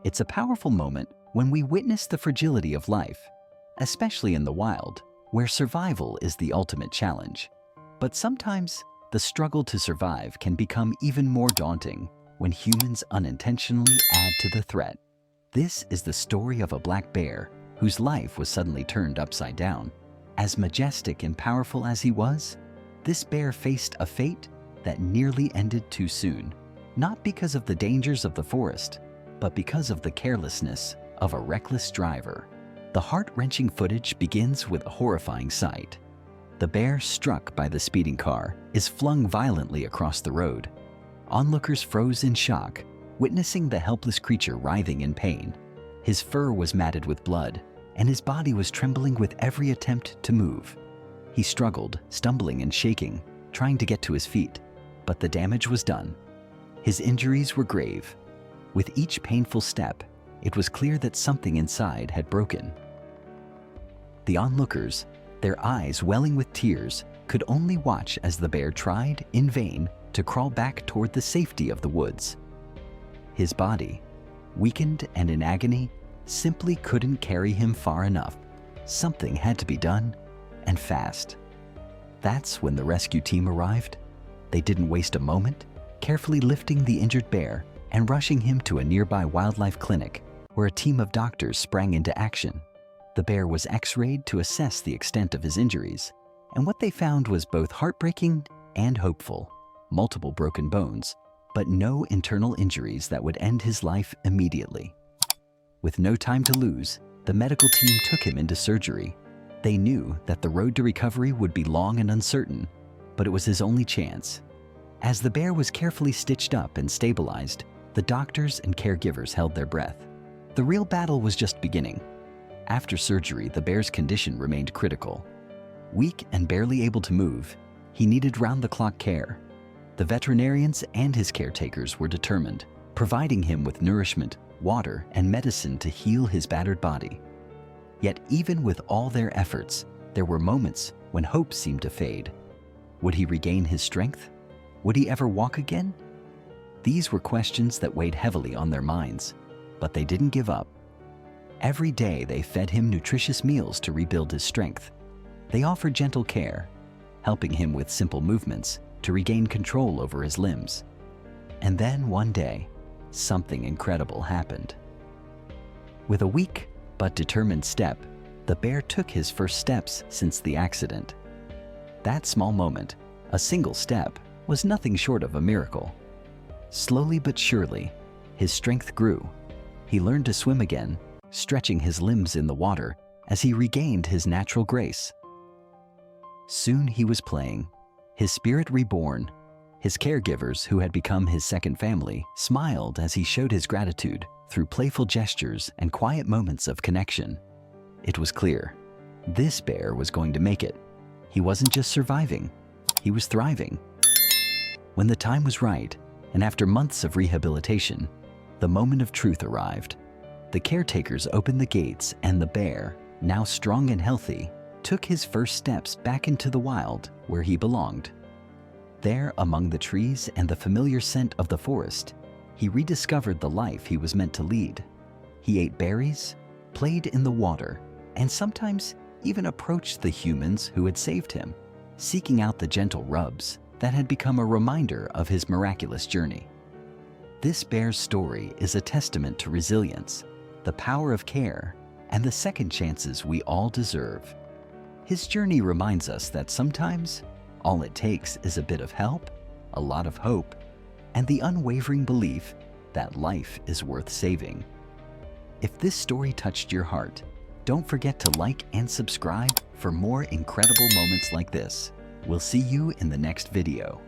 It's a powerful moment when we witness the fragility of life, especially in the wild, where survival is the ultimate challenge. But sometimes, the struggle to survive can become even more daunting when humans unintentionally add to the threat. This is the story of a black bear whose life was suddenly turned upside down. As majestic and powerful as he was, this bear faced a fate that nearly ended too soon, not because of the dangers of the forest, but because of the carelessness of a reckless driver. The heart-wrenching footage begins with a horrifying sight. The bear, struck by the speeding car, is flung violently across the road. Onlookers froze in shock, witnessing the helpless creature writhing in pain. His fur was matted with blood, and his body was trembling with every attempt to move. He struggled, stumbling and shaking, trying to get to his feet, but the damage was done. His injuries were grave. With each painful step, it was clear that something inside had broken. The onlookers, their eyes welling with tears, could only watch as the bear tried, in vain, to crawl back toward the safety of the woods. His body, weakened and in agony, simply couldn't carry him far enough. Something had to be done, and fast. That's when the rescue team arrived. They didn't waste a moment, carefully lifting the injured bear and rushing him to a nearby wildlife clinic, where a team of doctors sprang into action. The bear was x-rayed to assess the extent of his injuries, and what they found was both heartbreaking and hopeful. Multiple broken bones, but no internal injuries that would end his life immediately. With no time to lose, the medical team took him into surgery. They knew that the road to recovery would be long and uncertain, but it was his only chance. As the bear was carefully stitched up and stabilized, the doctors and caregivers held their breath. The real battle was just beginning. After surgery, the bear's condition remained critical. Weak and barely able to move, he needed round-the-clock care. The veterinarians and his caretakers were determined, providing him with nourishment, water, and medicine to heal his battered body. Yet even with all their efforts, there were moments when hope seemed to fade. Would he regain his strength? Would he ever walk again? These were questions that weighed heavily on their minds, but they didn't give up. Every day they fed him nutritious meals to rebuild his strength. They offered gentle care, helping him with simple movements to regain control over his limbs. And then one day, something incredible happened. With a weak but determined step, the bear took his first steps since the accident. That small moment, a single step, was nothing short of a miracle. Slowly but surely, his strength grew. He learned to swim again, stretching his limbs in the water as he regained his natural grace. Soon he was playing, his spirit reborn. His caregivers, who had become his second family, smiled as he showed his gratitude through playful gestures and quiet moments of connection. It was clear, this bear was going to make it. He wasn't just surviving, he was thriving. When the time was right, and after months of rehabilitation, the moment of truth arrived. The caretakers opened the gates, and the bear, now strong and healthy, took his first steps back into the wild where he belonged. There, among the trees and the familiar scent of the forest, he rediscovered the life he was meant to lead. He ate berries, played in the water, and sometimes even approached the humans who had saved him, seeking out the gentle rubs that had become a reminder of his miraculous journey. This bear's story is a testament to resilience, the power of care, and the second chances we all deserve. His journey reminds us that sometimes all it takes is a bit of help, a lot of hope, and the unwavering belief that life is worth saving. If this story touched your heart, don't forget to like and subscribe for more incredible moments like this. We'll see you in the next video.